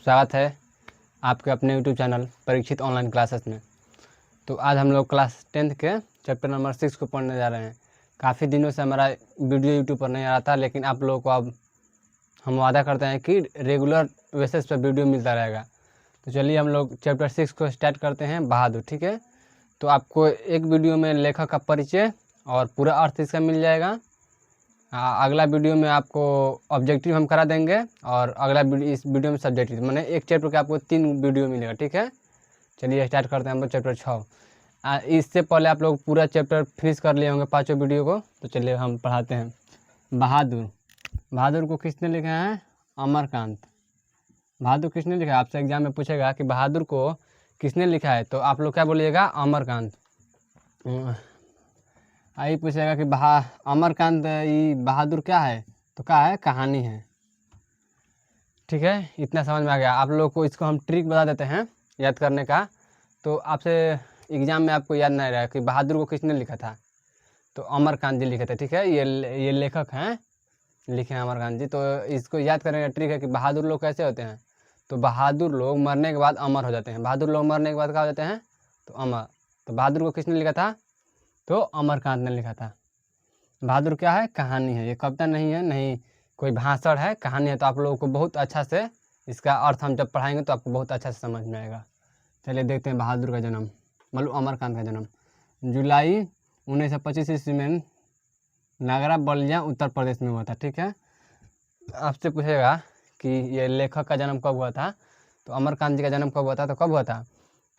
स्वागत है आपके अपने YouTube channel Parikshit online classes में। तो आज हम लोग क्लास 10th के चैप्टर नंबर 6 को पढ़ने जा रहे हैं। काफ़ी दिनों से हमारा वीडियो यूट्यूब पर नहीं आ रहा था, लेकिन आप लोगों को अब हम वादा करते हैं कि रेगुलर बेसिस पर वीडियो मिलता रहेगा। तो चलिए हम लोग चैप्टर 6 को स्टार्ट करते हैं, बहादुर। ठीक है, तो आपको एक वीडियो में लेखक का परिचय और पूरा अर्थ इसका मिल जाएगा। अगला वीडियो में आपको ऑब्जेक्टिव हम करा देंगे और अगला इस वीडियो में सब्जेक्टिव, मैंने एक चैप्टर का आपको 3 वीडियो मिलेगा। ठीक है, चलिए स्टार्ट करते हैं हम लोग चैप्टर 6। इससे पहले आप लोग पूरा चैप्टर फिनिश कर लिए होंगे 5 वीडियो को। तो चलिए हम पढ़ाते हैं। बहादुर। बहादुर को किसने लिखा है? अमरकांत। बहादुर किसने लिखा है? आपसे एग्जाम में पूछेगा कि बहादुर को किसने लिखा है, तो आप लोग क्या बोलिएगा? अमरकांत। आई पूछेगा कि अमरकांत ये बहादुर क्या है, तो क्या है? कहानी है। ठीक है, इतना समझ में आ गया। आप लोग को इसको हम ट्रिक बता देते हैं याद करने का, तो आपसे एग्जाम में आपको याद नहीं रहेगा कि बहादुर को किसने लिखा था, तो अमरकांत जी लिखे थे। ठीक है, ये लेखक हैं, लिखे हैं अमरकांत जी। तो इसको याद करने का ट्रिक है कि बहादुर लोग कैसे होते हैं, तो बहादुर लोग मरने के बाद अमर हो जाते हैं। बहादुर लोग मरने के बाद क्या हो जाते हैं? तो अमर। तो बहादुर को किसने लिखा था? तो अमरकांत ने लिखा था। बहादुर क्या है? कहानी है। ये कविता नहीं है, नहीं कोई भाषण है, कहानी है। तो आप लोगों को बहुत अच्छा से इसका अर्थ हम जब पढ़ाएंगे तो आपको बहुत अच्छा से समझ में आएगा। चलिए देखते हैं बहादुर का जन्म, मतलब अमरकांत का जन्म जुलाई 1925 ईस्वी में नागरा बलिया उत्तर प्रदेश में हुआ था। ठीक है, आपसे पूछेगा कि ये लेखक का जन्म कब हुआ था, तो अमरकांत जी का जन्म कब हुआ था, तो कब हुआ था?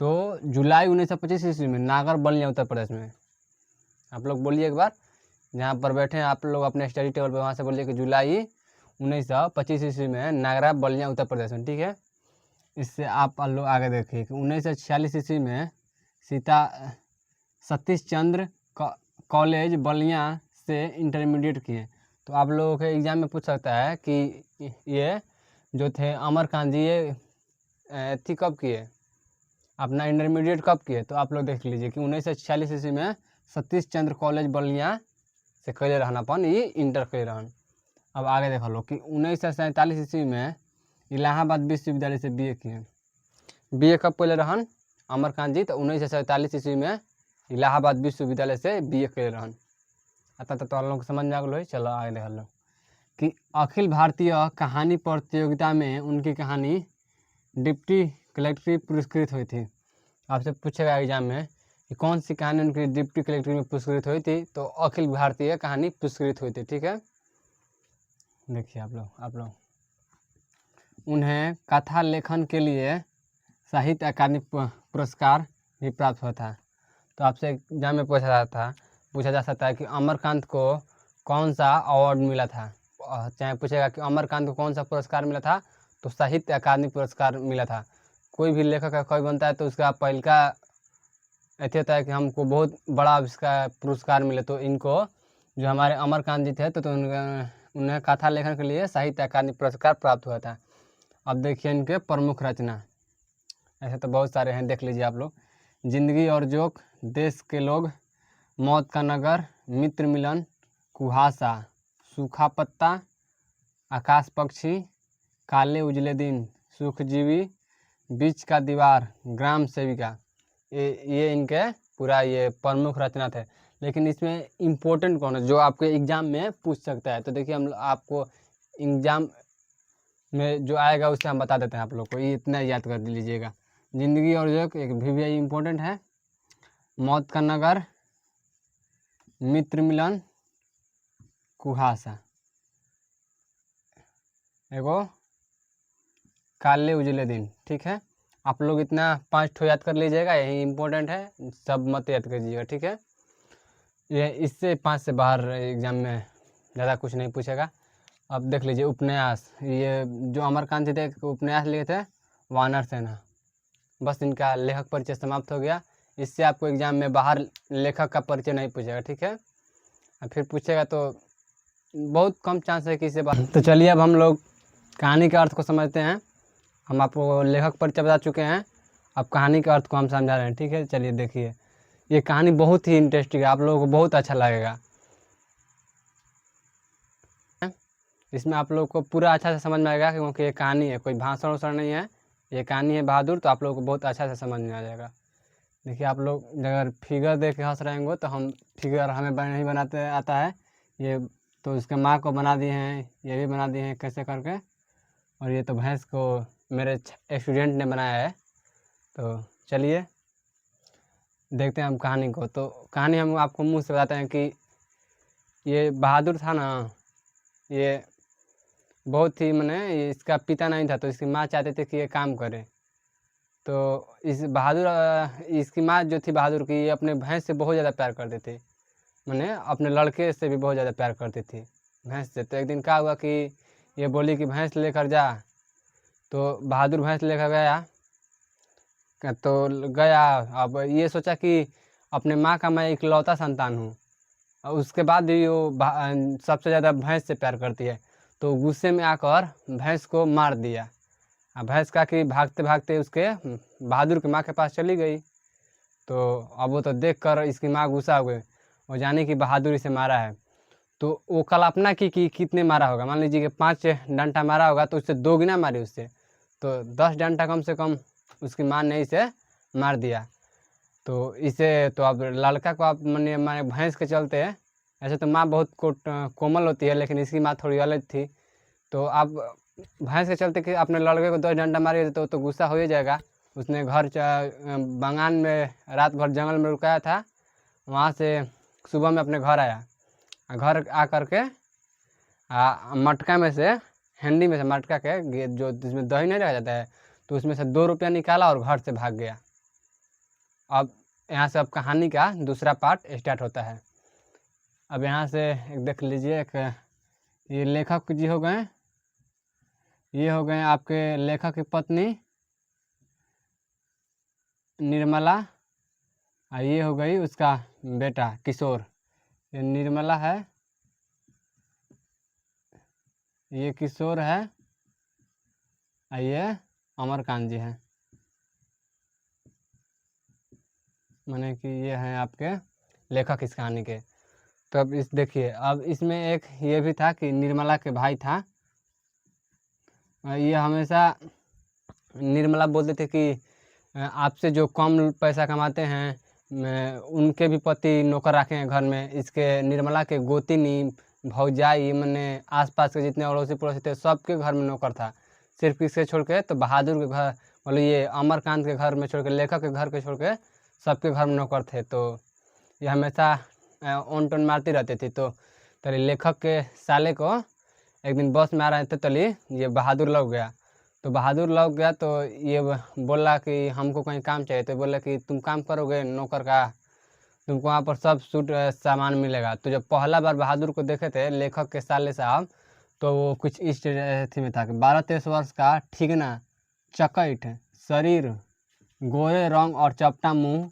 तो जुलाई 1925 ईस्वी में नागर बलिया उत्तर प्रदेश में। आप लोग बोलिए एक बार, जहाँ पर बैठे हैं आप लोग अपने स्टडी टेबल पर, वहाँ से बोलिए कि जुलाई 1925 ईस्वी में नागरा बलिया उत्तर प्रदेश में। ठीक है, इससे आप लोग आगे देखिए कि 1946 ईस्वी में सतीश चंद्र कॉलेज बलिया से इंटरमीडिएट किए। तो आप लोगों के एग्जाम में पूछ सकता है कि ये जो थे अमरकांत जी, ये थी कब किए, अपना इंटरमीडिएट कब किए? तो आप लोग देख लीजिए कि 1946 ईस्वी में सतीश चंद्र कॉलेज बलिया से कैले रहन अपन ये इंटर कैले रहन। अब आगे देखो लो कि 1947 ईस्वी में इलाहाबाद विश्वविद्यालय से बीए किए। बीए कब कैले रहन अमरकांत जी? तो 1947 ईस्वी में इलाहाबाद विश्वविद्यालय से बीए कैले रहन। अतः तो आप लोग को समझ में आ गया। चलो आगे देख लो कि अखिल भारतीय कहानी प्रतियोगिता में उनकी कहानी डिप्टी कलेक्टर पुरस्कृत हुई थी। आपसे पूछेगा एग्जाम में कि कौन सी कहानी उनकी डिप्टी कलेक्टर में पुरस्कृत हुई थी, तो अखिल भारतीय कहानी पुरस्कृत हुई थी। ठीक है, देखिए आप लोग उन्हें कथा लेखन के लिए साहित्य अकादमी पुरस्कार भी प्राप्त हुआ था। तो आपसे एग्जाम में पूछा जा सकता है कि अमरकांत को कौन सा अवार्ड मिला था। चाहे पूछेगा कि अमरकांत को कौन सा पुरस्कार मिला था, तो साहित्य अकादमी पुरस्कार मिला था। कोई भी लेखक का कवि बनता है तो उसका पहले का ऐसे होता है कि हमको बहुत बड़ा इसका पुरस्कार मिले। तो इनको जो हमारे अमरकांत जी थे तो उन्हें कथा लेखन के लिए साहित्य अकादमी पुरस्कार प्राप्त हुआ था। अब देखिए इनके प्रमुख रचना, ऐसे तो बहुत सारे हैं, देख लीजिए आप लोग। जिंदगी और जोक, देश के लोग, मौत का नगर, मित्र मिलन, कुहासा, सूखा पत्ता, आकाश पक्षी, काले उजले दिन, सुखजीवी, बीच का दीवार, ग्राम सेविका। ये इनके पूरा ये प्रमुख रचना थे। लेकिन इसमें इम्पोर्टेंट कौन है जो आपके एग्जाम में पूछ सकता है, तो देखिए हम आपको एग्जाम में जो आएगा उससे हम बता देते हैं आप लोग को, ये इतना याद कर लीजिएगा। जिंदगी और जोक एक भी इम्पोर्टेंट है, मौत का नगर, मित्र मिलन, कुहासा, एगो काले उजले दिन। ठीक है, आप लोग इतना 5 ठो याद कर लीजिएगा, यही इम्पोर्टेंट है, सब मत याद कीजिएगा। ठीक है, ये इससे 5 से बाहर एग्जाम में ज़्यादा कुछ नहीं पूछेगा। अब देख लीजिए उपन्यास, ये जो अमरकांत जी थे उपन्यास लिखे थे, वानर सेना। बस इनका लेखक परिचय समाप्त हो गया। इससे आपको एग्जाम में बाहर लेखक का परिचय नहीं पूछेगा। ठीक है, फिर पूछेगा तो बहुत कम चांस है कि इससे बाहर। तो चलिए अब हम लोग कहानी के अर्थ को समझते हैं। हम आपको लेखक परिचय बता चुके हैं, अब कहानी के अर्थ को हम समझा रहे हैं। ठीक है, चलिए देखिए, ये कहानी बहुत ही इंटरेस्टिंग है, आप लोगों को बहुत अच्छा लगेगा। इसमें आप लोग को पूरा अच्छा से समझ में आएगा क्योंकि ये कहानी है, कोई भाषण वाषण नहीं है, ये कहानी है बहादुर, तो आप लोगों को बहुत अच्छा से समझ में आ जाएगा। देखिए आप लोग अगर फिगर देख के हंस रहे होंगे तो हम फिगर हमें नहीं बनाते आता है ये, तो उसके माँ को बना दिए हैं, ये भी बना दिए हैं कैसे करके। और ये तो भैंस को मेरे स्टूडेंट ने बनाया है। तो चलिए देखते हैं हम कहानी को। तो कहानी हम आपको मुँह से बताते हैं कि ये बहादुर था ना, ये बहुत ही मैंने इसका पिता नहीं था, तो इसकी माँ चाहते थे कि ये काम करे। तो इस बहादुर इसकी माँ जो थी बहादुर की, ये अपने भैंस से बहुत ज़्यादा प्यार करती थी, मैंने अपने लड़के से भी बहुत ज़्यादा प्यार करती थी भैंस से। तो एक दिन क्या हुआ कि ये बोली कि भैंस लेकर जा। तो बहादुर भैंस लेकर गया। तो गया, अब ये सोचा कि अपने माँ का मैं इकलौता संतान हूँ, और उसके बाद भी वो सबसे ज़्यादा भैंस से प्यार करती है। तो गुस्से में आकर भैंस को मार दिया। भैंस का कि भागते भागते उसके बहादुर की माँ के पास चली गई। तो अब वो तो देख कर इसकी माँ गुस्सा हो गई, वो जाने कि बहादुर इसे मारा है। तो वो कल्पना की कि कितने मारा होगा, मान लीजिए कि 5 डंडा मारा होगा, तो उससे 2 गुना मारी उससे, तो 10 डंडा कम से कम उसकी माँ ने इसे मार दिया। तो इसे तो अब लड़का को आप माने भैंस के चलते, ऐसे तो माँ बहुत कोमल होती है, लेकिन इसकी माँ थोड़ी अलग थी। तो अब भैंस के चलते कि अपने लड़के को 10 डंडा मारिए तो गुस्सा हो ही जाएगा। उसने घर बंगान में रात भर जंगल में रुकाया था, वहाँ से सुबह में अपने घर आया। घर आ कर के मटका में से, हैंडी में से मटका के जो जिसमें दही नहीं रखा जाता है, तो उसमें से 2 रुपया निकाला और घर से भाग गया। अब यहाँ से अब कहानी का दूसरा पार्ट स्टार्ट होता है। अब यहाँ से एक देख लीजिए, एक ये लेखक जी हो गए, ये हो गए आपके लेखक की पत्नी निर्मला, और ये हो गई उसका बेटा किशोर। ये निर्मला है, ये किशोर है, और ये अमरकांत जी हैं, माने कि ये हैं आपके लेखक इस कहानी के। तो अब इस देखिए, अब इसमें एक ये भी था कि निर्मला के भाई था, ये हमेशा निर्मला बोलते थे कि आपसे जो कम पैसा कमाते हैं उनके भी पति नौकर रखे हैं घर में। इसके निर्मला के गोतिनी भौजाई मैंने आसपास के जितने अड़ोसी पड़ोसी थे सबके घर में नौकर था, सिर्फ किसके छोड़ के, तो बहादुर के घर, मतलब ये अमरकांत के घर में छोड़ के, लेखक के घर के छोड़ के सबके घर में नौकर थे। तो ये हमेशा ओन टोन मारती रहती थी। तो तली लेखक के साले को एक दिन बस में आ रहे थे, तली ये बहादुर लग गया। तो बहादुर लग गया तो ये बोला कि हमको कहीं काम चाहिए। तो बोला कि तुम काम करोगे नौकर का, तुमको वहाँ पर सब सूट सामान मिलेगा। तो जब पहला बार बहादुर को देखे थे लेखक के साले साहब, तो वो कुछ इस थी में था कि 12-13 वर्ष का, ठीकना, चकैठ शरीर, गोरे रंग और चपटा मुंह,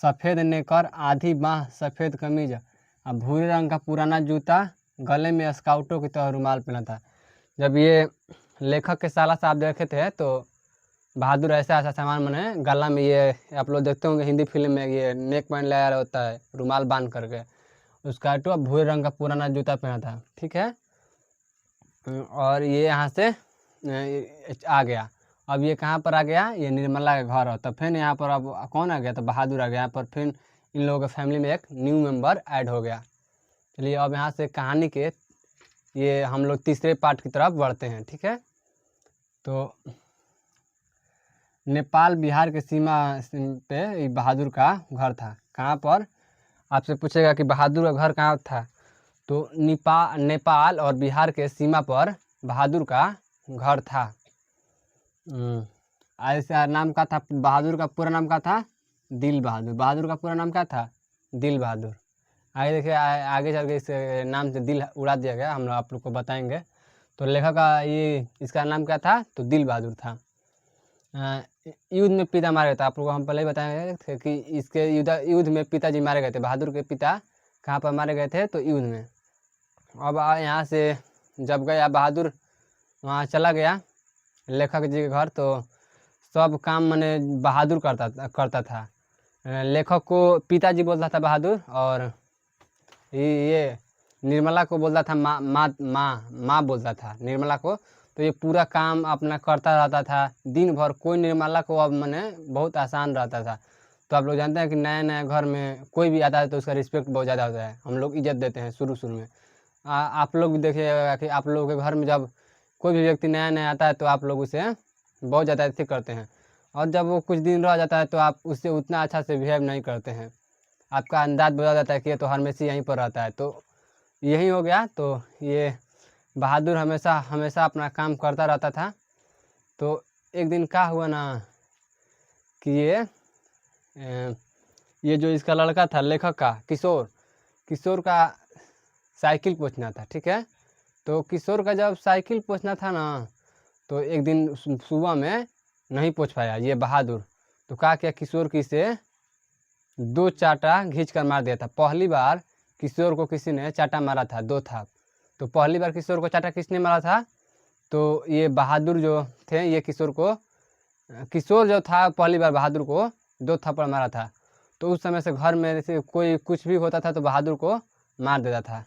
सफ़ेद नेकर, आधी बाह सफ़ेद कमीज और भूरे रंग का पुराना जूता, गले में स्काउटों की तरह रुमाल पहना था। जब ये लेखक के साला साहब देखे थे तो बहादुर ऐसा ऐसा सामान मैंने गला में, ये आप लोग देखते होंगे हिंदी फिल्म में, ये नेक बैंड लगाया होता है रुमाल बांध करके, उसका तो भूरे रंग का पुराना जूता पहना था, ठीक है। और ये यहाँ से आ गया। अब ये कहाँ पर आ गया, ये निर्मला के घर हो। तो फिर यहाँ पर अब कौन आ गया, तो बहादुर आ गया। यहाँ पर फिर इन लोगों के फैमिली में एक न्यू मेंबर ऐड हो गया। चलिए अब यहाँ से कहानी के ये हम लोग तीसरे पार्ट की तरफ बढ़ते हैं, ठीक है। तो नेपाल बिहार के सीमा पे बहादुर का घर था। कहाँ पर, आपसे पूछेगा कि बहादुर का घर कहाँ था, तो नेपाल और बिहार के सीमा पर बहादुर का घर था। ऐसा नाम का था, बहादुर का पूरा नाम क्या था, दिल बहादुर। बहादुर का पूरा नाम क्या था, दिल बहादुर। आगे देखिए, आगे चल के इस नाम से दिल उड़ा दिया गया, हम लोग आप लोग को बताएंगे। तो लेखक का ये इसका नाम क्या था, तो दिल बहादुर था। युद्ध में पिता मारे गए थे, आप लोग को हम पहले ही बताए थे कि इसके युद्ध में पिताजी मारे गए थे। बहादुर के पिता कहाँ पर मारे गए थे, तो युद्ध में। अब यहाँ से जब गया बहादुर, वहाँ चला गया लेखक जी के घर, तो सब काम मैंने बहादुर करता था। लेखक को पिताजी बोलता था बहादुर, और ये निर्मला को बोलता था माँ बोलता था निर्मला को। तो ये पूरा काम अपना करता रहता था दिन भर। कोई निर्मला को अब मैंने बहुत आसान रहता था। तो आप लोग जानते हैं कि नया नया घर में कोई भी आता है तो उसका रिस्पेक्ट बहुत ज़्यादा होता है, हम लोग इज्जत देते हैं शुरू शुरू में। आप लोग भी देखिएगा कि आप लोगों के घर में जब कोई भी व्यक्ति नया नया आता है तो आप लोग उसे बहुत ज़्यादा अच्छे करते हैं, और जब वो कुछ दिन रह जाता है तो आप उससे उतना अच्छा से बिहेव नहीं करते हैं। आपका अंदाज बदल जाता है कि ये तो हमेशा यहीं पर रहता है। तो यही हो गया। तो ये बहादुर हमेशा हमेशा अपना काम करता रहता था। तो एक दिन क्या हुआ ना कि ये जो इसका लड़का था लेखक का किशोर का साइकिल पोंछना था, ठीक है। तो किशोर का जब साइकिल पोंछना था ना, तो एक दिन सुबह में नहीं पोंछ पाया ये बहादुर। तो क्या किया, किशोर की से 2 चाटा घींच कर मार दिया था। पहली बार किशोर को किसी ने चाटा मारा था, 2 थाप। तो पहली बार किशोर को चाटा किसने मारा था, तो ये बहादुर जो थे, ये किशोर जो था पहली बार बहादुर को 2 थप्पड़ मारा था। तो उस समय से घर में जैसे कोई कुछ भी होता था तो बहादुर को मार देता था।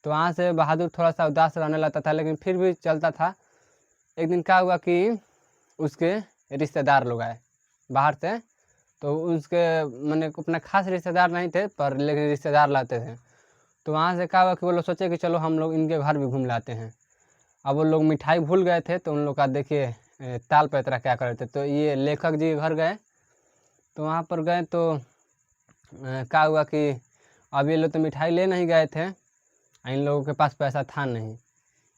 तो वहाँ से बहादुर थोड़ा सा उदास रहने लगता था, लेकिन फिर भी चलता था। एक दिन क्या हुआ कि उसके रिश्तेदार लोग आए बाहर से। तो उसके मैंने अपना खास रिश्तेदार नहीं थे, पर लेकिन रिश्तेदार लाते थे। तो वहाँ से क्या हुआ कि वो लोग सोचे कि चलो हम लोग इनके घर भी घूम लाते हैं। अब वो लोग मिठाई भूल गए थे, तो उन लोग का देखिए ताल पैतरा क्या कर रहे थे। तो ये लेखक जी के घर गए। तो वहाँ पर गए तो क्या हुआ कि अब ये लोग तो मिठाई ले नहीं गए थे, इन लोगों के पास पैसा था नहीं।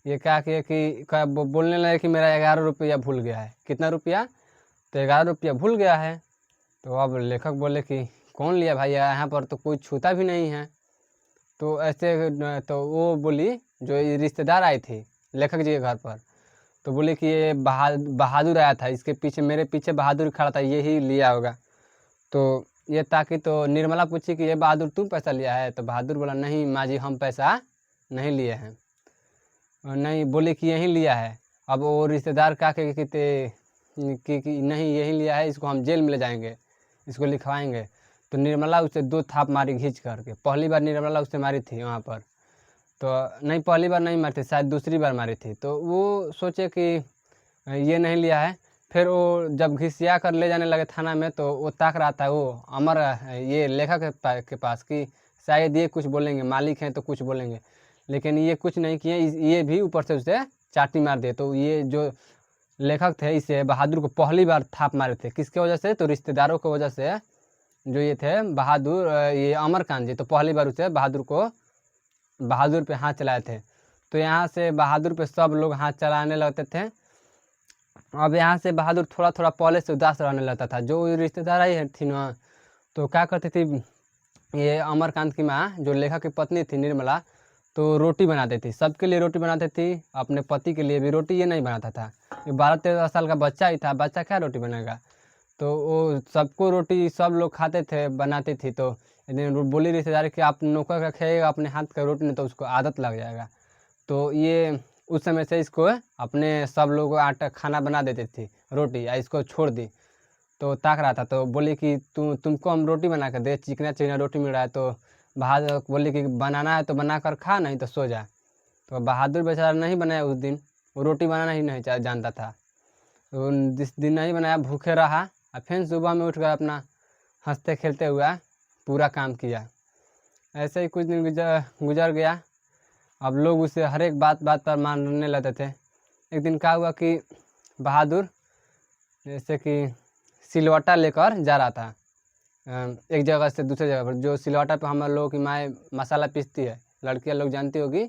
ये क्या किया कि बोलने लगे कि मेरा 11 रुपया भूल गया है। कितना रुपया, तो 11 रुपया भूल गया है। तो अब लेखक बोले कि कौन लिया भाई, यहाँ पर तो कोई छूता भी नहीं है। तो ऐसे तो वो बोली जो रिश्तेदार आई थी लेखक जी के घर पर, तो बोले कि ये बहादुर आया था, इसके पीछे मेरे पीछे बहादुर खड़ा था, ये ही लिया होगा। तो ये ताकि तो निर्मला पूछी कि ये बहादुर तू पैसा लिया है, तो बहादुर बोला नहीं माँ जी हम पैसा नहीं लिए हैं। नहीं, बोले कि यहीं लिया है। अब वो रिश्तेदार क्या कहते कि नहीं यहीं लिया है, इसको हम जेल में ले जाएंगे, इसको लिखवाएंगे। तो निर्मला उसे 2 थाप मारी घींच करके। पहली बार निर्मला उसे मारी थी वहाँ पर, तो नहीं पहली बार नहीं मारी थी, शायद दूसरी बार मारी थी। तो वो सोचे कि ये नहीं लिया है। फिर वो जब घिसिया कर ले जाने लगे थाना में, तो वो ताक रहा था वो अमर ये लेखक के पास कि शायद ये कुछ बोलेंगे, मालिक हैं तो कुछ बोलेंगे। लेकिन ये कुछ नहीं किए, ये भी ऊपर से उसे चाटी मार दिए। तो ये जो लेखक थे इसे बहादुर को पहली बार थाप मारे थे, किसके वजह से, तो रिश्तेदारों की वजह से। जो ये थे बहादुर, ये अमरकांत जी, तो पहली बार उसे बहादुर पे हाथ चलाए थे। तो यहाँ से बहादुर पे सब लोग हाथ चलाने लगते थे। अब यहाँ से बहादुर थोड़ा थोड़ा पहले से उदास रहने लगता था। जो रिश्तेदार आई थी ना, तो क्या करती थी, ये अमरकांत की माँ जो लेखक की पत्नी थी निर्मला, तो रोटी बनाती थी, सबके लिए रोटी बनाती थी, अपने पति के लिए भी रोटी ये नहीं बनाता था। ये 12-13 साल का बच्चा ही था, बच्चा क्या रोटी बनाएगा। तो वो सबको रोटी सब लोग खाते थे, बनाती थी। तो एक दिन बोली रिश्तेदार कि आप नौकर का खाइएगा अपने हाथ का रोटी, नहीं तो उसको आदत लग जाएगा। तो ये उस समय से इसको अपने सब लोगों को आटा खाना बना देती थी रोटी, या इसको छोड़ दी। तो ताक रहा था, तो बोली कि तुमको हम रोटी बना कर दे, चिकना चिकना रोटी मिल रहा है। तो बहादुर बोली कि बनाना है तो बना कर खा, नहीं तो सो जा। तो बहादुर बेचारा नहीं बनाया उस दिन, वो रोटी बनाना ही नहीं जानता था। तो जिस दिन नहीं बनाया भूखे रहा, और फिर सुबह में उठ कर अपना हंसते खेलते हुआ पूरा काम किया। ऐसे ही कुछ दिन गुजर गया। अब लोग उसे हर एक बात बात पर मानने लगते थे। एक दिन क्या हुआ कि बहादुर जैसे कि सिलवट्टा लेकर जा रहा था एक जगह से दूसरे जगह पर। जो सिलवट्टा पे हम लोगों की माँ मसाला पीसती है, लड़कियां लोग जानती होगी।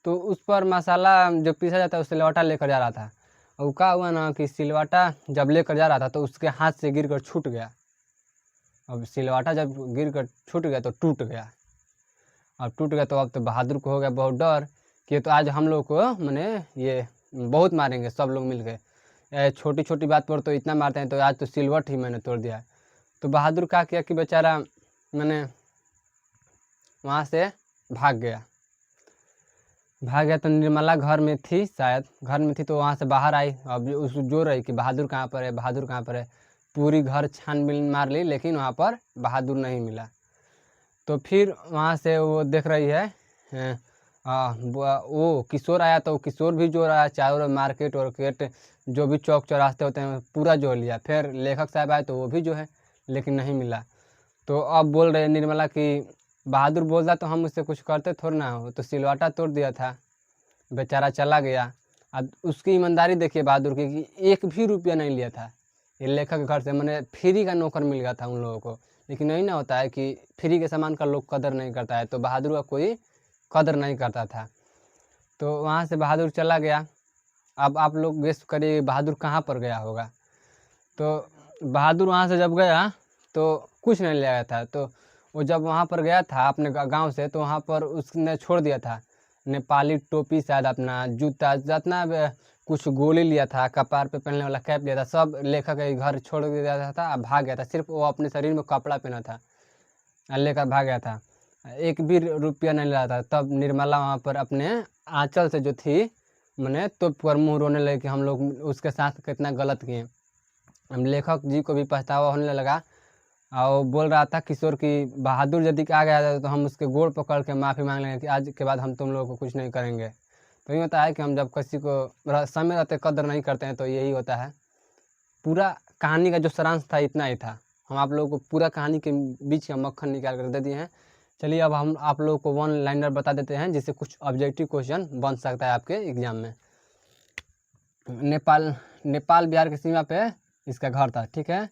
तो उस पर मसाला जो पीसा जाता है, उस सिलवट्टा लेकर जा रहा था। और क्या हुआ ना कि सिलवट्टा जब लेकर जा रहा था तो उसके हाथ से गिर कर छूट गया। अब सिलवट्टा जब गिर कर छूट गया तो टूट गया। अब टूट गया तो अब तो बहादुर को हो गया बहुत डर कि तो आज हम लोग को मैंने ये बहुत मारेंगे सब लोग मिल के, छोटी छोटी बात पर तो इतना मारते हैं, तो आज तो सिलवट ही मैंने तोड़ दिया। तो बहादुर क्या किया कि बेचारा मैंने वहाँ से भाग गया। तो निर्मला घर में थी, शायद घर में थी, तो वहाँ से बाहर आई। अब उस जो रही कि बहादुर कहाँ पर है, बहादुर कहाँ पर है। पूरी घर छानबीन मार ली, लेकिन वहाँ पर बहादुर नहीं मिला। तो फिर वहाँ से वो देख रही है वो किशोर आया तो किशोर भी जो रहा चारों मार्केट वार्केट जो भी चौक चौरास्ते होते हैं पूरा जो लिया। फिर लेखक साहब आए तो वो भी जो है लेकिन नहीं मिला। तो अब बोल रहे निर्मला कि बहादुर बोलता तो हम उससे कुछ करते थोड़ा ना, हो तो सिलवाटा तोड़ दिया था, बेचारा चला गया। अब उसकी ईमानदारी देखिए बहादुर की कि 1 भी रुपया नहीं लिया था ये लेखक के घर से, मैंने फ्री का नौकर मिल गया था उन लोगों को। लेकिन नहीं ना होता है कि फ्री के सामान का लोग कदर नहीं करता है, तो बहादुर का कोई कदर नहीं करता था। तो वहाँ से बहादुर चला गया। अब आप लोग गेस करिए बहादुर कहाँ पर गया होगा। तो बहादुर वहाँ से जब गया तो कुछ नहीं ले आया था। तो वो जब वहाँ पर गया था अपने गांव से, तो वहाँ पर उसने छोड़ दिया था नेपाली टोपी, शायद अपना जूता, जितना कुछ गोली लिया था, कपार पे पहनने वाला कैप लिया था, सब लेखक के घर छोड़ दिया था। भाग गया था, सिर्फ वो अपने शरीर में कपड़ा पहना था लेकर भाग गया था। 1 भी रुपया नहीं लिया था। तब निर्मला वहाँ पर अपने आंचल से जो थी मैंने तो पर मुँह रोने लगे कि हम लोग उसके साथ कितना गलत किए। हम लेखक जी को भी पछतावा होने लगा और बोल रहा था किशोर की बहादुर यदि आ गया तो हम उसके गोड़ पकड़ के माफ़ी मांग लेंगे कि आज के बाद हम तुम लोगों को कुछ नहीं करेंगे। तो ये होता है कि हम जब किसी को समय रहते कदर नहीं करते हैं तो यही होता है। पूरा कहानी का जो सारांश था इतना ही था। हम आप लोगों को पूरा कहानी के बीच का मक्खन निकाल कर दे दिए हैं। चलिए अब हम आप लोगों को 1 लाइनर बता देते हैं जिससे कुछ ऑब्जेक्टिव क्वेश्चन बन सकता है आपके एग्जाम में। नेपाल बिहार की सीमा पे इसका घर था, ठीक है।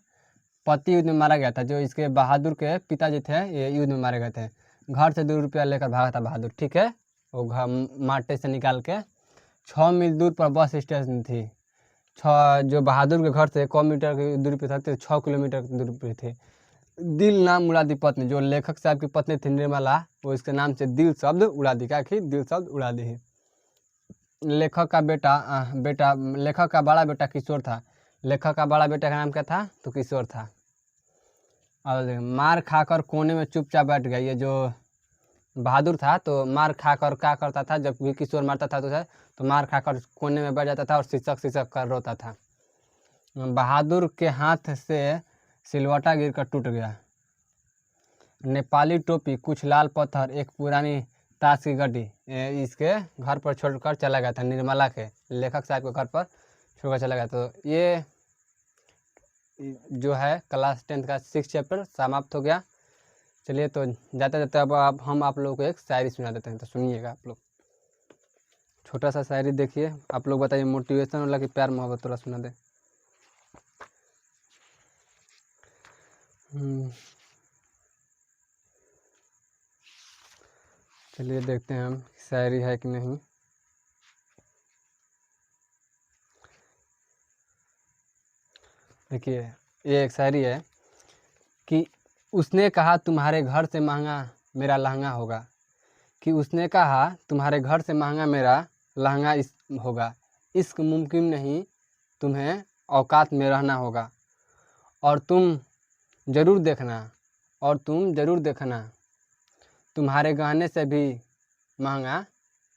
पति युद्ध में मारा गया था, जो इसके बहादुर के पिताजी थे ये युद्ध में मारे गए थे। घर से 2 रुपया लेकर भागा था बहादुर, ठीक है। वो घर माटे से निकाल के 6 मील दूर पर बस स्टेशन थी। 6 जो बहादुर के घर से 1 मीटर की दूरी पे थे, 6 किलोमीटर की दूरी पे थे। दिल नाम उड़ा दी पत्नी, जो लेखक साहब की पत्नी थी निर्मला, वो इसके नाम से दिल शब्द उड़ा दी। क्या कि दिल शब्द उड़ा दी। लेखक का लेखक का बड़ा बेटा किशोर था। लेखक का बड़ा बेटा का नाम क्या था, तो किशोर था। और मार खाकर कोने में चुपचाप बैठ गया। ये जो बहादुर था तो मार खाकर क्या करता था, जब भी किशोर मारता था तो मार खाकर कोने में बैठ जाता था और सिसक कर रोता था। बहादुर के हाथ से सिलवटा गिरकर टूट गया। नेपाली टोपी, कुछ लाल पत्थर, एक पुरानी ताश की गड्डी इसके घर पर छोड़कर चला गया था। निर्मला के लेखक साहब के घर पर छोड़कर चला गया। तो ये जो है क्लास 10 का 6 चैप्टर समाप्त हो गया। चलिए तो जाते जाते अब हम आप लोगों को एक शायरी सुना देते हैं, तो सुनिएगा आप लोग। छोटा सा शायरी देखिए, आप लोग बताइए मोटिवेशन वाला कि प्यार मोहब्बत वाला सुना दे। चलिए देखते हैं हम शायरी है कि नहीं। देखिए ये एक शायरी है कि उसने कहा तुम्हारे घर से महंगा मेरा लहंगा होगा, कि उसने कहा तुम्हारे घर से महंगा मेरा लहंगा होगा। इश्क मुमकिन नहीं, तुम्हें औकात में रहना होगा। और तुम ज़रूर देखना तुम्हारे गहने से भी महंगा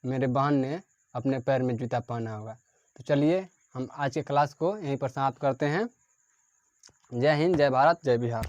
मेरे बहन ने अपने पैर में जूता पहना होगा। तो चलिए हम आज के क्लास को यहीं पर समाप्त करते हैं। जय हिंद, जय भारत, जय बिहार।